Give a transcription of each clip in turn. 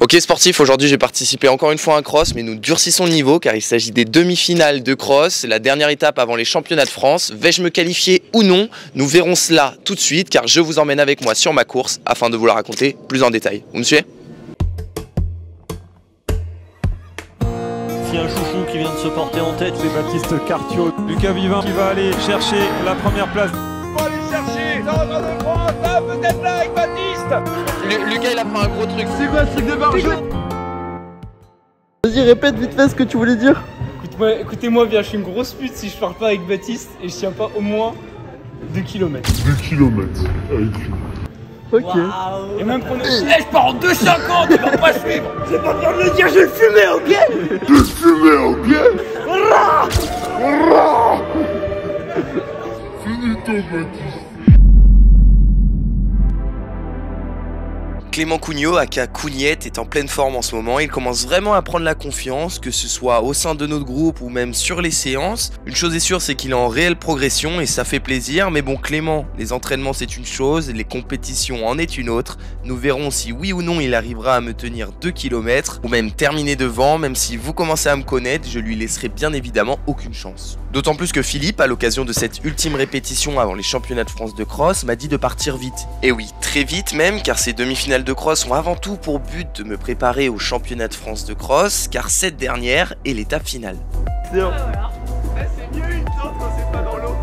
Ok sportif, aujourd'hui j'ai participé encore une fois à un cross, mais nous durcissons le niveau car il s'agit des demi-finales de cross, la dernière étape avant les championnats de France. Vais-je me qualifier ou non? Nous verrons cela tout de suite car je vous emmène avec moi sur ma course afin de vous la raconter plus en détail. Vous me suivez? Si un chouchou qui vient de se porter en tête, c'est Baptiste Cartiot. Lucas Vivin qui va aller chercher la première place. On va aller chercher l'ordre de France, là, peut-être là avec Baptiste. Lucas il a fait un gros truc. C'est quoi ce truc de barjot? Vas-y, répète vite fait ce que tu voulais dire. Écoutez-moi bien, je suis une grosse pute si je pars pas avec Baptiste et je tiens pas au moins 2 km. 2 km avec lui. Ok. Wow. Et même prenez... Je pars en 2,50, tu vas pas suivre. C'est pas bien de le dire, je vais le fumer, ok? Je fumais, ok? Finito, Baptiste. Clément Cugnot, aka Cugnette, est en pleine forme en ce moment. Il commence vraiment à prendre la confiance, que ce soit au sein de notre groupe ou même sur les séances. Une chose est sûre, c'est qu'il est en réelle progression et ça fait plaisir. Mais bon, Clément, les entraînements c'est une chose, les compétitions en est une autre. Nous verrons si oui ou non il arrivera à me tenir 2 km ou même terminer devant. Même si vous commencez à me connaître, je lui laisserai bien évidemment aucune chance. D'autant plus que Philippe, à l'occasion de cette ultime répétition avant les championnats de France de cross, m'a dit de partir vite. Et oui, très vite même, car ces demi-finales de cross ont avant tout pour but de me préparer aux championnats de France de cross, car cette dernière est l'étape finale. C'est mieux une sorte quand c'est pas dans l'eau.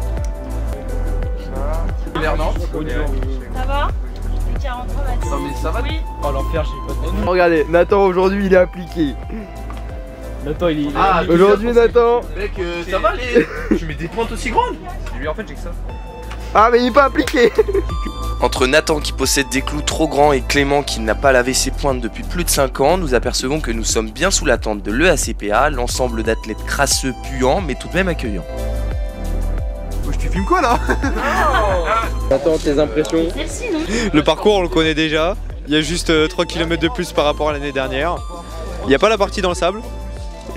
Ça va? 43 Mathis. Non mais ça va? Oui. Oh l'enfer, j'ai pas de... Regardez, Nathan aujourd'hui il est appliqué. Nathan il est... Aujourd'hui Nathan. Mec, ça va les... Tu mets des pointes aussi grandes? Lui en fait j'ai que ça. Ah mais il est pas appliqué. Entre Nathan qui possède des clous trop grands et Clément qui n'a pas lavé ses pointes depuis plus de 5 ans, nous apercevons que nous sommes bien sous la tente de l'EACPA, l'ensemble d'athlètes crasseux, puants, mais tout de même accueillants. Je te filme quoi là? Nathan, tes impressions? Celle-ci, non? Le parcours on le connaît déjà. Il y a juste 3 km de plus par rapport à l'année dernière. Il n'y a pas la partie dans le sable.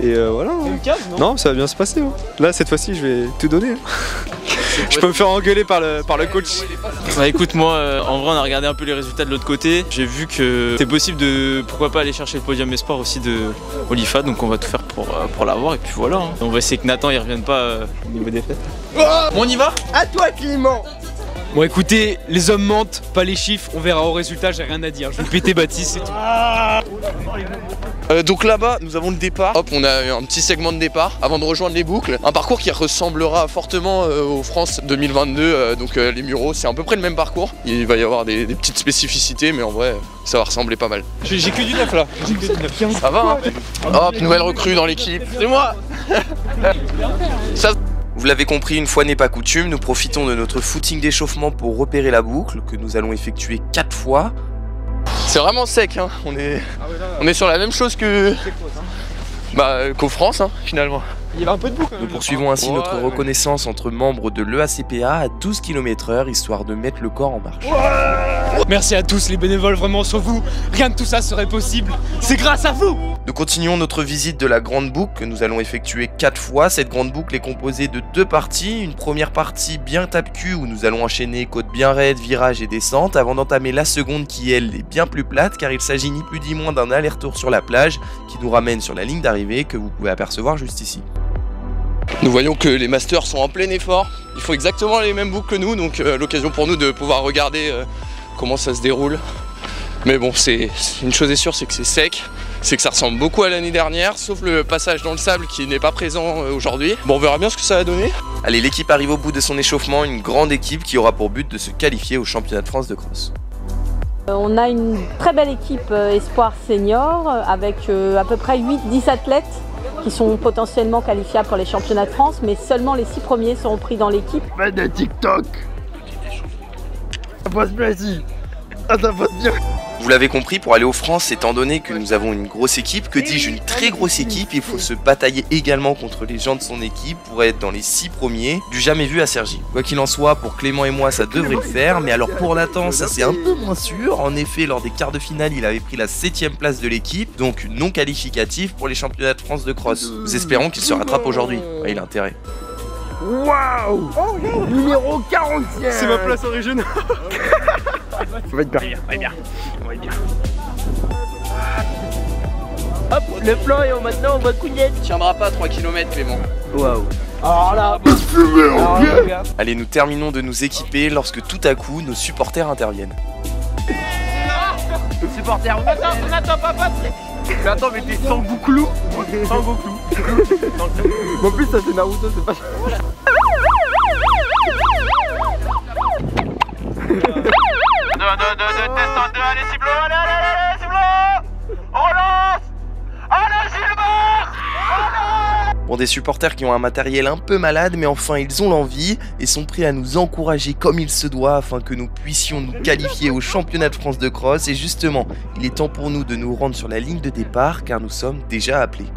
Et voilà. Une cave, non? Non, ça va bien se passer. Hein. Là, cette fois-ci, je vais tout donner. Je peux me faire engueuler par le coach. Bah écoute, moi en vrai on a regardé un peu les résultats de l'autre côté. J'ai vu que c'est possible de pourquoi pas aller chercher le podium espoir aussi de Olifa, donc on va tout faire pour l'avoir et puis voilà. Hein. On va essayer que Nathan il revienne pas au niveau des fêtes. Bon, on y va? À toi Clément. Bon écoutez, les hommes mentent, pas les chiffres, on verra au résultat, j'ai rien à dire. Je vais péter Baptiste et tout. Donc là-bas, nous avons le départ. Hop, on a un petit segment de départ avant de rejoindre les boucles. Un parcours qui ressemblera fortement aux France 2022. Donc les Mureaux, c'est à peu près le même parcours. Il va y avoir des petites spécificités, mais en vrai, ça va ressembler pas mal. J'ai que du neuf là. J'ai que du neuf. Ça va, hein? Hop, nouvelle recrue dans l'équipe. C'est moi. Ça... Vous l'avez compris, une fois n'est pas coutume, nous profitons de notre footing d'échauffement pour repérer la boucle, que nous allons effectuer 4 fois. C'est vraiment sec, hein. On est sur la même chose que qu'aux France, hein, finalement. Il y avait un peu de boue quand même. Nous poursuivons ainsi notre reconnaissance entre membres de l'EACPA à 12 km/h, histoire de mettre le corps en marche. Merci à tous les bénévoles, vraiment sans vous, rien de tout ça serait possible. C'est grâce à vous. Nous continuons notre visite de la grande boucle que nous allons effectuer 4 fois. Cette grande boucle est composée de 2 parties. Une première partie bien tape-cul où nous allons enchaîner côte bien raide, virage et descente avant d'entamer la seconde qui elle est bien plus plate car il s'agit ni plus ni moins d'un aller-retour sur la plage qui nous ramène sur la ligne d'arrivée que vous pouvez apercevoir juste ici. Nous voyons que les masters sont en plein effort. Ils font exactement les mêmes boucles que nous, donc l'occasion pour nous de pouvoir regarder comment ça se déroule. Mais bon, c'est une chose est sûre, c'est que c'est sec. C'est que ça ressemble beaucoup à l'année dernière, sauf le passage dans le sable qui n'est pas présent aujourd'hui. Bon, on verra bien ce que ça va donner. Allez, l'équipe arrive au bout de son échauffement, une grande équipe qui aura pour but de se qualifier au championnat de France de cross. On a une très belle équipe espoir senior avec à peu près 8-10 athlètes qui sont potentiellement qualifiables pour les championnats de France, mais seulement les 6 premiers seront pris dans l'équipe. Fais des TikTok. Ça passe bien ici. Ah, ça passe bien. Vous l'avez compris, pour aller aux France, étant donné que nous avons une grosse équipe, que dis-je, une très grosse équipe, il faut se batailler également contre les gens de son équipe pour être dans les 6 premiers, du jamais vu à Cergy. Quoi qu'il en soit, pour Clément et moi, ça devrait le faire, mais alors pour Nathan, ça c'est un peu moins sûr. En effet, lors des quarts de finale, il avait pris la 7ème place de l'équipe, donc non qualificatif pour les championnats de France de cross. Nous espérons qu'il se rattrape aujourd'hui. Ouais, il a intérêt. Waouh! Numéro 40e. C'est ma place originale. Ça va être bien. On va être bien. Hop, le plan et maintenant on voit Cougnette. Tu tiendras pas 3 km Clément. Waouh. Alors là, Allez, nous terminons de nous équiper lorsque tout à coup nos supporters interviennent. supporter. On attend pas Patrick. Mais attends, mais t'es sans Goku. Sans Goku. En plus, ça c'est Naruto, c'est pas. Test en 2, allez Ciblo, allez Ciblo. On relance. Allez Gilbert. Bon, des supporters qui ont un matériel un peu malade, mais enfin ils ont l'envie et sont prêts à nous encourager comme il se doit afin que nous puissions nous qualifier au championnat de France de cross. Et justement, il est temps pour nous de nous rendre sur la ligne de départ car nous sommes déjà appelés.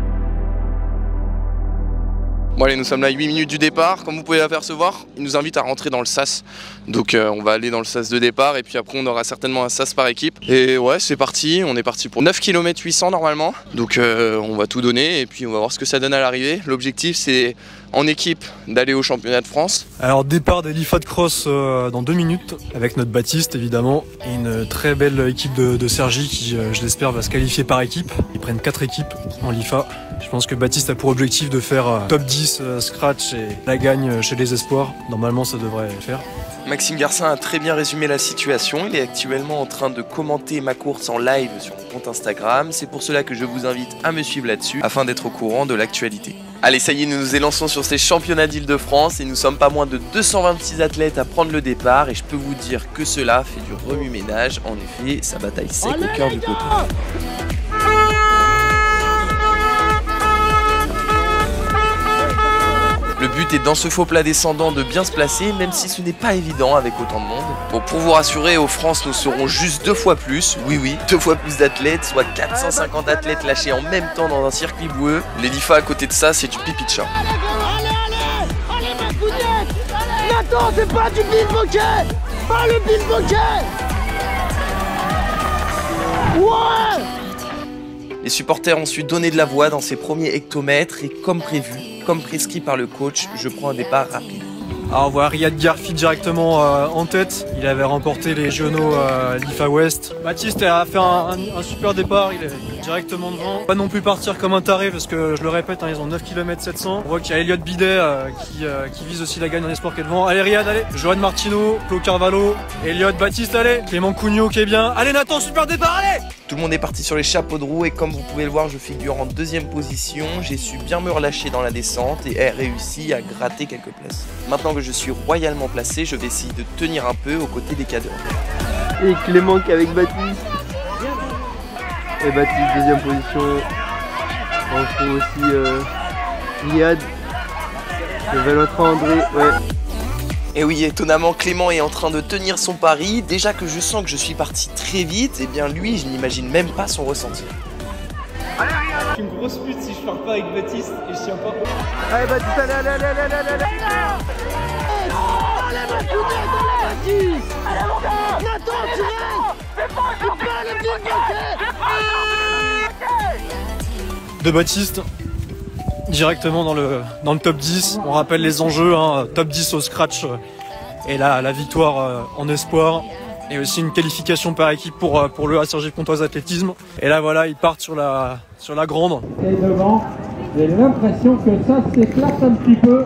Bon allez, nous sommes là à 8 minutes du départ, comme vous pouvez l'apercevoir, il nous invite à rentrer dans le sas. Donc on va aller dans le sas de départ et puis après on aura certainement un sas par équipe. Et ouais, c'est parti, on est parti pour 9 km 800 normalement. Donc on va tout donner et puis on va voir ce que ça donne à l'arrivée. L'objectif c'est en équipe d'aller au championnat de France. Alors départ des l'IFA de cross dans 2 minutes avec notre Baptiste évidemment et une très belle équipe de Sergi qui je l'espère va se qualifier par équipe. Ils prennent 4 équipes en l'IFA. Je pense que Baptiste a pour objectif de faire top 10 scratch et la gagne chez les espoirs. Normalement ça devrait le faire. Maxime Garcin a très bien résumé la situation, il est actuellement en train de commenter ma course en live sur mon compte Instagram, c'est pour cela que je vous invite à me suivre là-dessus afin d'être au courant de l'actualité. Allez, ça y est, nous nous élançons sur ces championnats d'Île-de-France et nous sommes pas moins de 226 athlètes à prendre le départ et je peux vous dire que cela fait du remue-ménage, en effet, ça bataille sec au cœur du peloton. Le but est dans ce faux plat descendant de bien se placer, même si ce n'est pas évident avec autant de monde. Bon, pour vous rassurer, aux France, nous serons juste 2 fois plus, oui, 2 fois plus d'athlètes, soit 450 athlètes lâchés en même temps dans un circuit boueux. Les LIFA à côté de ça, c'est du pipi de chat. Allez ma Cougnette. Nathan, c'est pas du pickpocket. Pas le pickpocket. Ouais. Les supporters ont su donner de la voix dans ces premiers hectomètres et comme prévu, comme prescrit par le coach, je prends un départ rapide. Alors on voit Riyad Garfi directement en tête, il avait remporté les Géonos l'IFA West. Baptiste a fait un super départ, il est directement devant. Pas non plus partir comme un taré parce que je le répète, hein, ils ont 9 km 700. On voit qu'il y a Elliot Bidet qui vise aussi la gagne en espoir qui est devant. Allez Riyad, allez. Johan Martino, Claude Carvalho, Elliot, Baptiste, allez. Clément Cugnot qui est bien. Allez Nathan, super départ, allez. Tout le monde est parti sur les chapeaux de roue et comme vous pouvez le voir, je figure en 2e position. J'ai su bien me relâcher dans la descente et ai réussi à gratter quelques places. Maintenant que je suis royalement placé, je vais essayer de tenir un peu aux côtés des cadres. Et Clément qui est avec Baptiste. Et Baptiste 2e position. On trouve aussi Riyad. Et Valentin André, ouais. Et oui, étonnamment, Clément est en train de tenir son pari. Déjà que je sens que je suis parti très vite, et bien lui, je n'imagine même pas son ressenti. Je suis une grosse pute si je pars pas avec Baptiste et je tiens pas. Allez Baptiste, allez. Allez ma Cougnette, allez Baptiste. Allez mon gars. Nathan, tu restes. C'est pas le pickpocket. De Baptiste, directement dans le top 10. On rappelle les enjeux, hein, top 10 au scratch et la victoire en espoir. Et aussi une qualification par équipe pour le Sergi Pontoise Athlétisme. Et là voilà, ils partent sur la grande. Et devant, j'ai l'impression que ça s'éclate un petit peu.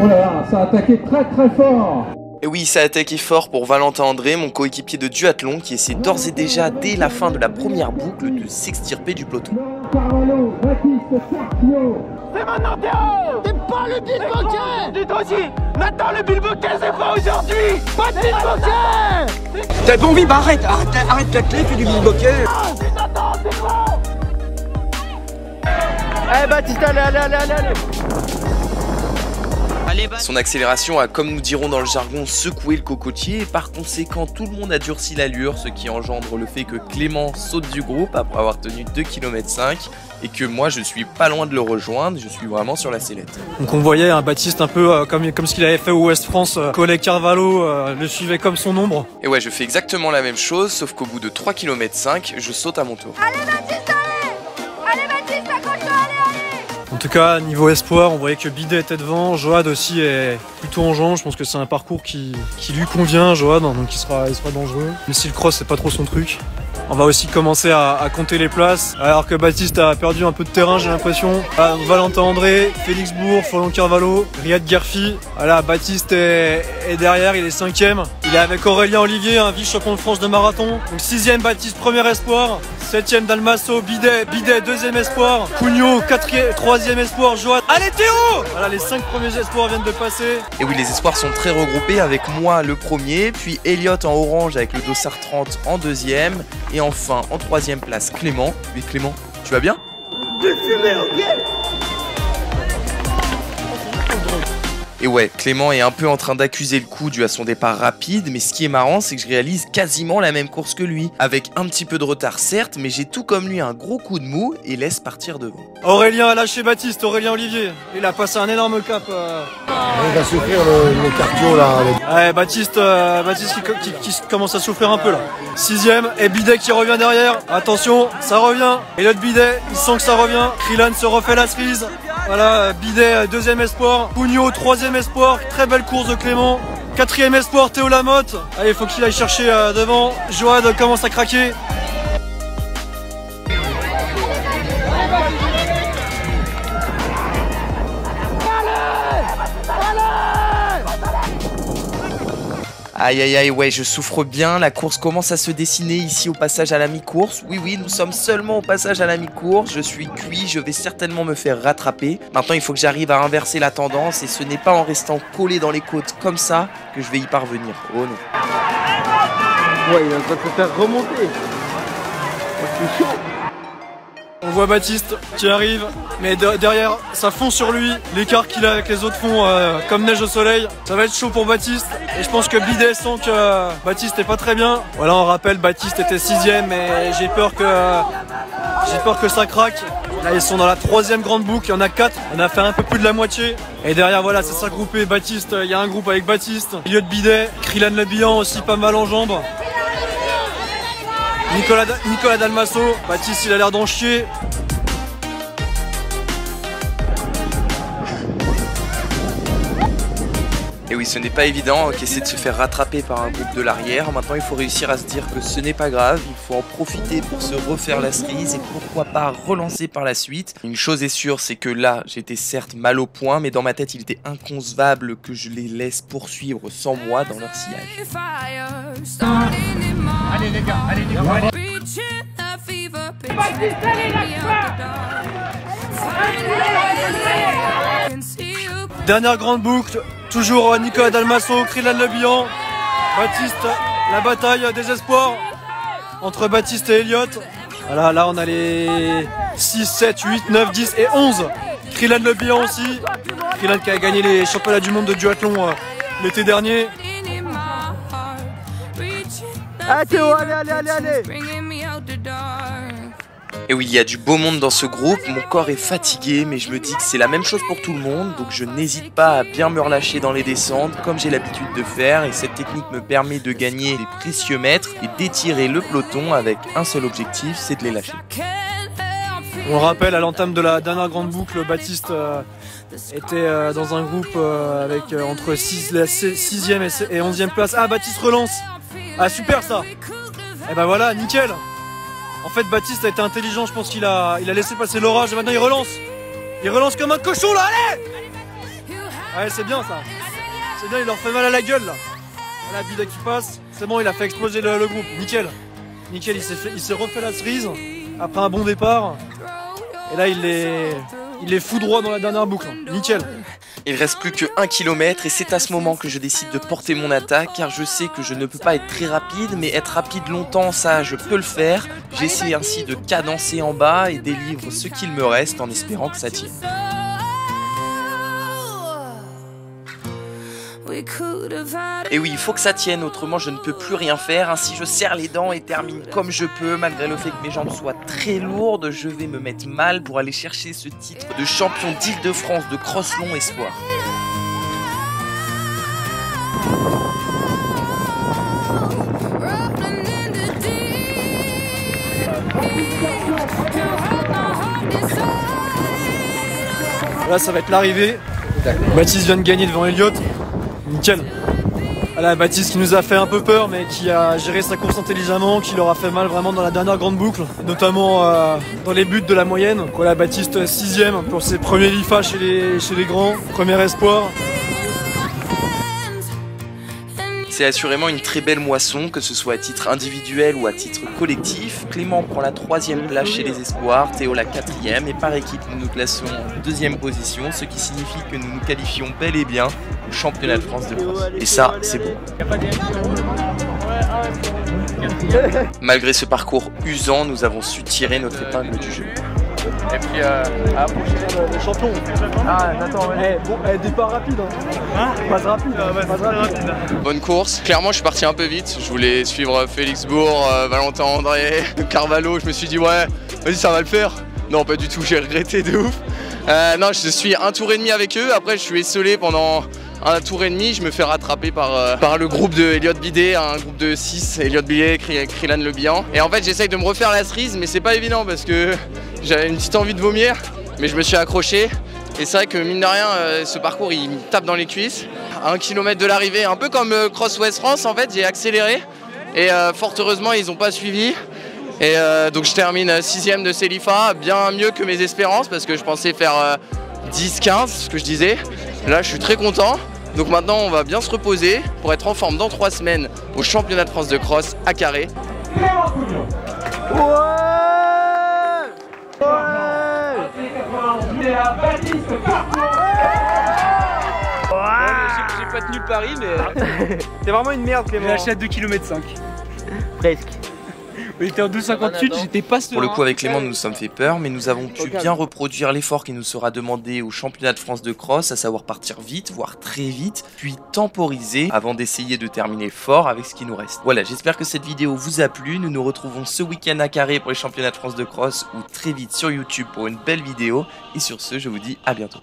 Oh là là, ça a attaqué très fort. Et oui, ça a attaqué fort pour Valentin André, mon coéquipier de duathlon, qui essaie d'ores et déjà, dès la fin de la première boucle, de s'extirper du peloton. Carvalho, Baptiste, Sergio. C'est maintenant Théo. C'est pas le pickpocket. Dis-toi aussi, Nathan, le pickpocket c'est pas aujourd'hui. Pas de pickpocket. T'as bon, oui, bah arrête ta clé, fais du pickpocket. C'est Nathan, c'est quoi? Allez Baptiste, allez. Son accélération a, comme nous dirons dans le jargon, secoué le cocotier et par conséquent tout le monde a durci l'allure, ce qui engendre le fait que Clément saute du groupe après avoir tenu 2 km 5 et que moi je suis pas loin de le rejoindre, je suis vraiment sur la sellette. Donc on voyait un Baptiste un peu comme ce qu'il avait fait au West France, collègue Carvalho le suivait comme son ombre. Et ouais, je fais exactement la même chose, sauf qu'au bout de 3 km 5, je saute à mon tour. Allez Baptiste, allez Baptiste, accroche-toi, allez. En tout cas, niveau espoir, on voyait que Bidet était devant, Joad aussi est plutôt en jambes, je pense que c'est un parcours qui lui convient, Joad, donc il sera dangereux. Mais si le cross c'est pas trop son truc. On va aussi commencer à compter les places, alors que Baptiste a perdu un peu de terrain, j'ai l'impression. Valentin André, Félix Bourg, Florian Carvalho, Riyad Gerfi. Voilà, Baptiste est derrière, il est 5ème. Il est avec Aurélien Olivier, un vice-champion de France de marathon. Donc 6ème Baptiste, premier espoir. 7ème Dalmasso, Bidet 2ème espoir. Cugnot, 3ème espoir, Johan. Allez Théo! Voilà, les 5 premiers espoirs viennent de passer. Et oui, les espoirs sont très regroupés avec moi le premier, puis Elliot en orange avec le dossard 30 en 2ème, et enfin en 3ème place Clément. Oui Clément, tu vas bien? Et ouais, Clément est un peu en train d'accuser le coup dû à son départ rapide, mais ce qui est marrant, c'est que je réalise quasiment la même course que lui. Avec un petit peu de retard certes, mais j'ai tout comme lui un gros coup de mou et laisse partir devant. Aurélien a lâché Baptiste, Aurélien Olivier. Il a passé un énorme cap. Il va souffrir le cardio là. Ouais, Baptiste qui commence à souffrir un peu là. 6ème, et Bidet qui revient derrière. Attention, ça revient. Et l'autre Bidet, il sent que ça revient. Krilan se refait la cerise. Voilà, Bidet, 2ème espoir. Cugnot, 3ème espoir. Très belle course de Clément. 4ème espoir, Théo Lamotte. Allez, il faut qu'il aille chercher devant. Joad commence à craquer. Aïe aïe aïe, ouais, je souffre bien, la course commence à se dessiner ici au passage à la mi-course. Oui, nous sommes seulement au passage à la mi-course, je suis cuit, je vais certainement me faire rattraper. Maintenant, il faut que j'arrive à inverser la tendance et ce n'est pas en restant collé dans les côtes comme ça que je vais y parvenir. Oh non. Ouais, il est en train de se faire remonter. C'est chaud. On voit Baptiste qui arrive, mais derrière, ça fond sur lui. L'écart qu'il a avec les autres fond comme neige au soleil. Ça va être chaud pour Baptiste. Et je pense que Bidet sent que Baptiste est pas très bien. Voilà, on rappelle, Baptiste était 6ème, mais j'ai peur que ça craque. Là, ils sont dans la 3ème grande boucle. Il y en a 4. On a fait un peu plus de la moitié. Et derrière, voilà, c'est ça groupé. Baptiste, il y a un groupe avec Baptiste. Milieu de Bidet. Krilan Le Bihan aussi pas mal en jambes. Nicolas Dalmasso, Baptiste il a l'air d'en chier. Et oui, ce n'est pas évident qu'essayer de se faire rattraper par un groupe de l'arrière. Maintenant, il faut réussir à se dire que ce n'est pas grave. Il faut en profiter pour se refaire la cerise et pourquoi pas relancer par la suite. Une chose est sûre, c'est que là, j'étais certes mal au point, mais dans ma tête, il était inconcevable que je les laisse poursuivre sans moi dans leur sillage. Allez les gars, allez les gars. Dernière grande boucle, toujours Nicolas Dalmasso, Krilan Le Bihan, Baptiste, la bataille des espoirs entre Baptiste et Elliot. Voilà, là on a les 6, 7, 8, 9, 10 et 11. Krilan Le Bihan aussi, Krilan qui a gagné les championnats du monde de duathlon l'été dernier. Ah Théo, allez. Et oui, il y a du beau monde dans ce groupe, mon corps est fatigué, mais je me dis que c'est la même chose pour tout le monde, donc je n'hésite pas à bien me relâcher dans les descentes, comme j'ai l'habitude de faire, et cette technique me permet de gagner des précieux mètres et d'étirer le peloton avec un seul objectif, c'est de les lâcher. On le rappelle, à l'entame de la dernière grande boucle, Baptiste était dans un groupe avec entre la 6ème et 11ème place. Ah, Baptiste relance. Ah, super ça. Et ben voilà, nickel. En fait, Baptiste a été intelligent, je pense qu'il a laissé passer l'orage et maintenant il relance. Il relance comme un cochon là, allez. Ouais, c'est bien ça. C'est bien, il leur fait mal à la gueule là. Voilà, Bidet qui passe. C'est bon, il a fait exploser le groupe. Nickel. Nickel, il s'est refait la cerise après un bon départ. Et là, il les fout droit dans la dernière boucle. Nickel. Il reste plus que 1 km et c'est à ce moment que je décide de porter mon attaque car je sais que je ne peux pas être très rapide, mais être rapide longtemps, ça je peux le faire. J'essaie ainsi de cadencer en bas et délivre ce qu'il me reste en espérant que ça tienne. Et oui, il faut que ça tienne, autrement je ne peux plus rien faire. Ainsi je serre les dents et termine comme je peux. Malgré le fait que mes jambes soient très lourdes, je vais me mettre mal pour aller chercher ce titre de champion d'Île-de-France de cross long espoir. Là ça va être l'arrivée. Baptiste vient de gagner devant Elliot. Nickel. Voilà, Baptiste qui nous a fait un peu peur, mais qui a géré sa course intelligemment, qui leur a fait mal vraiment dans la dernière grande boucle, notamment dans les buts de la moyenne. Voilà, Baptiste 6ème pour ses premiers LIFA chez les grands, premier espoir. C'est assurément une très belle moisson, que ce soit à titre individuel ou à titre collectif. Clément prend la 3e place chez les espoirs, Théo la 4e, et par équipe nous nous classons en 2e position, ce qui signifie que nous nous qualifions bel et bien au championnat de France de cross. Et ça, c'est beau. Malgré ce parcours usant, nous avons su tirer notre épingle du jeu. Et puis à la prochaine, le champion. Ah, Nathan, départ rapide. Hein, passe rapide. Bonne course. Clairement, je suis parti un peu vite. Je voulais suivre Félix Bourg, Valentin André, Carvalho. Je me suis dit, ouais, vas-y, ça va le faire. Non, pas du tout, j'ai regretté de ouf. Non, je suis un tour et demi avec eux. Après, je suis esselé pendant un tour et demi. Je me fais rattraper par le groupe de Elliott Bidet, un groupe de 6, Elliott Bidet, Krylan Le Bihan. Et en fait, j'essaye de me refaire la cerise, mais c'est pas évident parce que j'avais une petite envie de vomir, mais je me suis accroché. Et c'est vrai que mine de rien, ce parcours, il me tape dans les cuisses. À 1 km de l'arrivée, un peu comme Cross West France, en fait, j'ai accéléré. Et fort heureusement, ils n'ont pas suivi. Et donc je termine 6ème de Celifa, bien mieux que mes espérances, parce que je pensais faire 10-15, ce que je disais. Là, je suis très content. Donc maintenant, on va bien se reposer pour être en forme dans 3 semaines au championnat de France de cross à Carré. J'ai pas tenu le pari, mais C'est vraiment une merde, Clément. j'ai lâché à 2,5 km. Presque. On était en 2,58, j'étais pas serein. Pour le coup, avec Clément, nous nous sommes fait peur, mais nous avons pu bien reproduire l'effort qui nous sera demandé au championnat de France de cross, à savoir partir vite, voire très vite, puis temporiser avant d'essayer de terminer fort avec ce qui nous reste. Voilà, j'espère que cette vidéo vous a plu. Nous nous retrouvons ce week-end à Carré pour les championnats de France de cross ou très vite sur YouTube pour une belle vidéo. Et sur ce, je vous dis à bientôt.